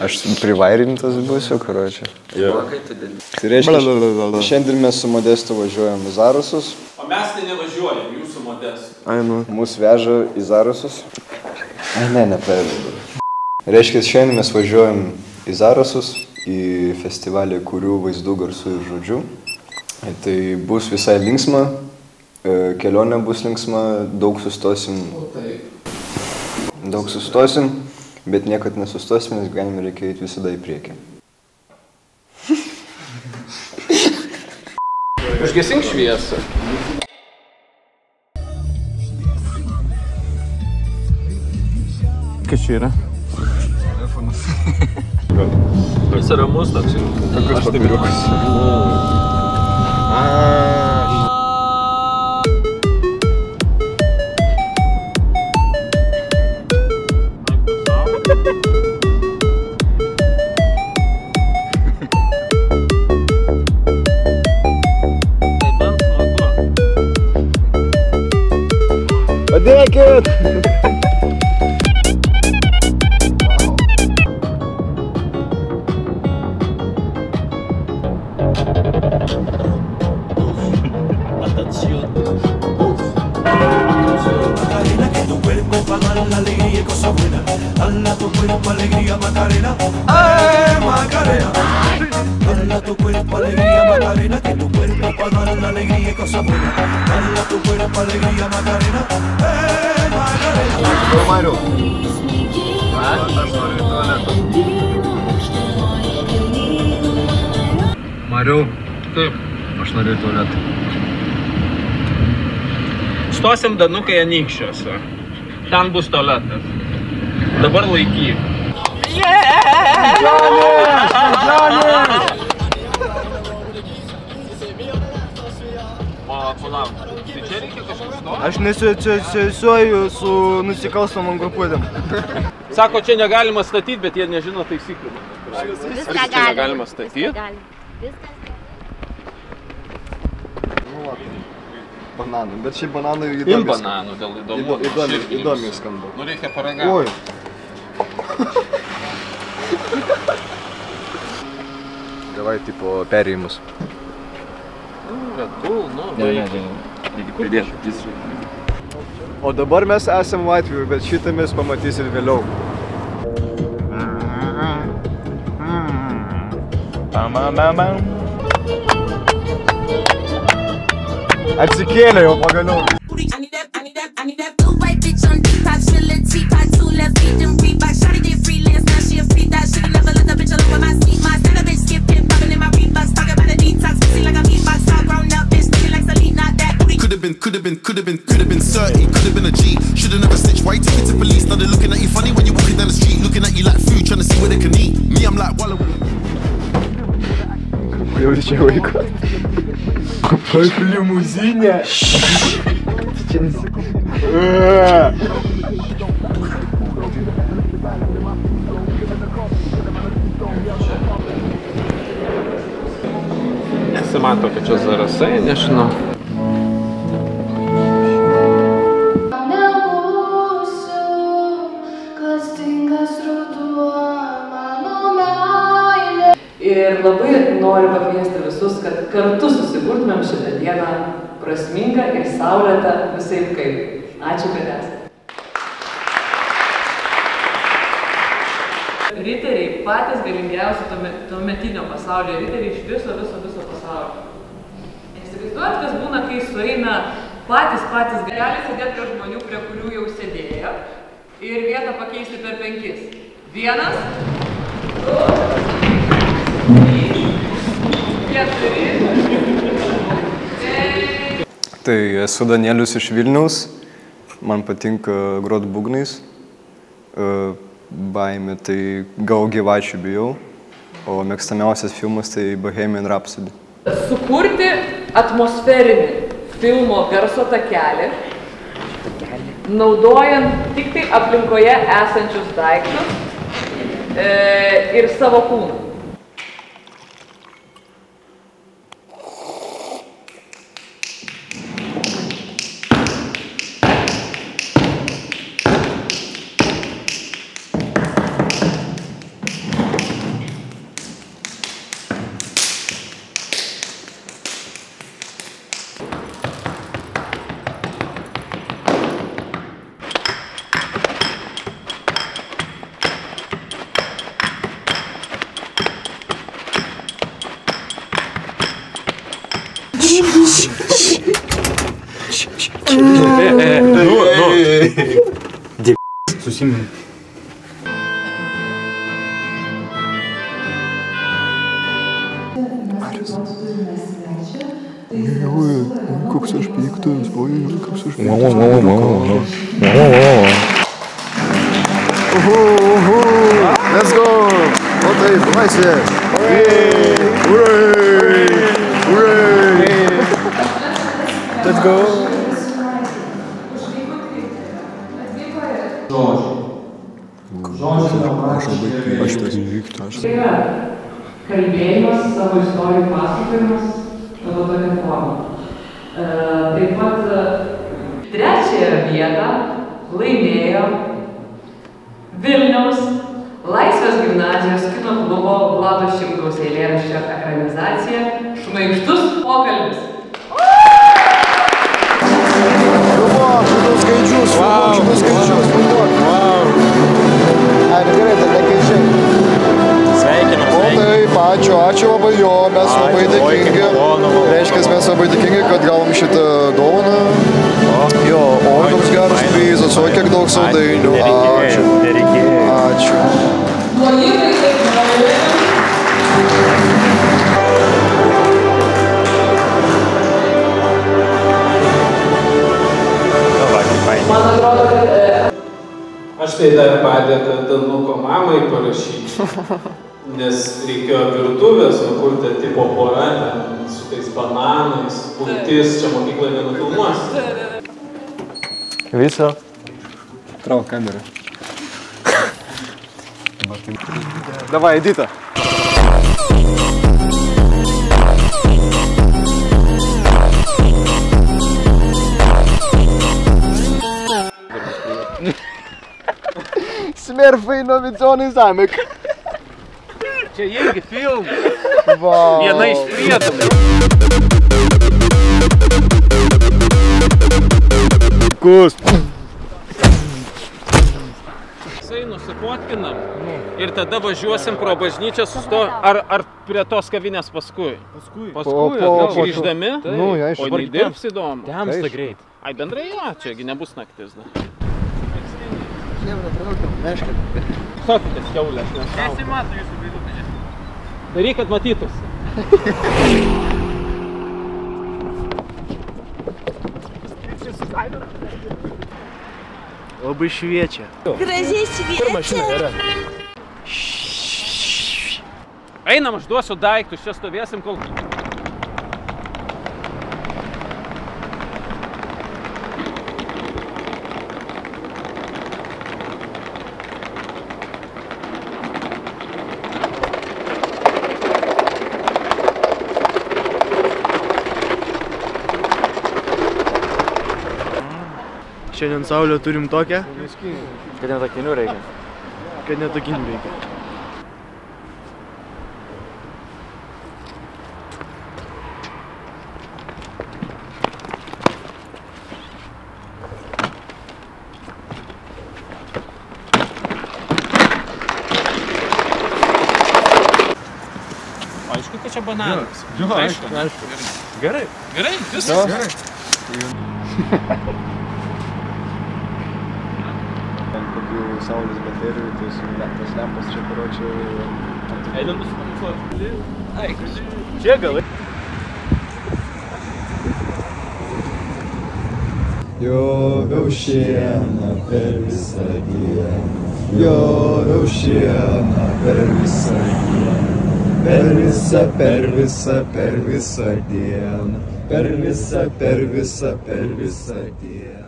Aš privairintas būsiu, karočią. Tai reiškia, šiandien mes su Modestu važiuojam į Zarasus. O mes tai nevažiuojam, jūs su Modestu. Ai, nu. Mūsų veža į Zarasus. Ai, nepervedu. Reiškia, šiandien mes važiuojam į Zarasus, į festivalį Kurių vaizdų garsų ir žodžių. Tai bus visai linksma, kelionė bus linksma, daug sustosim, bet niekad nesustosim, nes gyvenime reikia eiti visada į priekį. Užgesink šviesą. Kas čia yra? Telefonas. Jis ramus toks. Kokius papiriukus? Padėkit! Dala tu cuerpo alegría Macarena, ay Macarena. Dala tu cuerpo alegría Macarena, que tu cuerpo para dar la alegría y cosas buenas. Dala tu cuerpo alegría Macarena, ay Macarena. Mariu. Aš noriu į tualetą. Mariu. Taip. Aš noriu į tualetą. Stosim Danukai Anykščiuose. Ten bus tualetas. Dabar laikyk. Džonis! O, palauk. Tai čia reikia kažkas to? Aš nesisuoju su nusikalstamom grupuotėm. Sako, čia negalima statyti, bet jie nežino taisyklių. Viską negalima statyti? Bananų, bet šiaip bananų įdomiai. Bananų, dėl įdomiai skamba. Nu reikia paragauti. Oi. Davai, tipo, perėjimus. Red Bull, nu, reikia pridėti. O dabar mes esam Latvijoj, bet šitą mes pamatysim vėliau. Atsikėlė jau pagaliau. Could have been 30, could have been a G. Should have never snitched. Why you take it to police? Now they're looking at you funny when you're walking down the street, looking at you like food, trying to see where they can eat. Me, I'm like, wallow. Jau čia vaiko. Aš limuzinė. Čia nesikau. Nesimato, kad čia Zarasai, nežinau. Ir labai noriu pakviesti visus, kad kartu susikurtumėm šitą dieną prasmingą ir saulėtą visaip kaip. Ačiū, kad esate. Riteriai, patys galingiausi tuometinio pasaulio riteriai iš viso pasaulio. Įsivaizduojat, kas būna, kai sueina patys gali sėdėti prie žmonių, prie kurių jau sėdėjo, ir vietą pakeisti per 5. 1, 2, 4. Tai esu Danielius iš Vilniaus, man patinka grot būgnais, baimė tai gal gyvačių bijau, o mėgstamiausias filmas tai Bohemian Rhapsody. Sukurti atmosferinį filmo garso takelį, naudojant tik tai aplinkoje esančius daiktus ir savo kūną. Susimin. Koks aš piktas, oi, koks aš piktas. Let's go! O taip, laisvė! Hooray! Let's go! Tai yra kalbėjimas, savo istorijų pasakojimas, tavo tokia forma. Taip pat trečiąją vietą laimėjo Vilniaus Laisvės gimnazijos kino klubo Vlado Šimkaus eilėraščio ekranizacija Šmaikštus pokalbis. Šitus skaičius, Ar gerai, tai nekeičiai. Sveikinu. O taip, ačiū labai jo, mes labai dėkingi. Reiškia, mes labai dėkingi, kad gavom šitą dovaną. Jo, o toks geras prizas, o kiek daug saldainių. Ačiū. Ačiū. Man atrodo, kad... Aš tai dar padėką Danuko mamai parašyti, nes reikėjo virtuvės, nukurti tipo pora, ten su tais bananais, pultis, čia mokyklai nenufilmuosi. Viso. Trauk kamerą. Davai, Edita. Smurfai innovacyjny zamek. Čia irgi film. Viena iš priedų. Kus. Jisai nusipotkinam ir tada važiuosim pro bažnyčią ar prie tos kavinės paskui. Paskui, grįždami, o neįdirbs įdomu. Temsta greit. Ai, bendrai jo, čiagi nebus naktis. Sokitės kiaulės, nes šau. Nesimato jūsų veidų. Daryk, kad matytųsi. Labai šviečia. Gražiai šviečia. Einam, aš duosiu daiktus, čia stovėsim, kol... Šiandien saulę turim tokią, Kad netakinių reikia. kad netokinių reikia. Aišku, kad čia bananas. Aišku. Gerai. Gerai, viskas. Gerai. Saulės baterijų, tai su tas lempas čia, karočią... Einam nusipamusuoti. Ai, Čia galai. Joviau šieną per visą dieną, joviau šieną per visą dieną, per visą dieną, per visą dieną.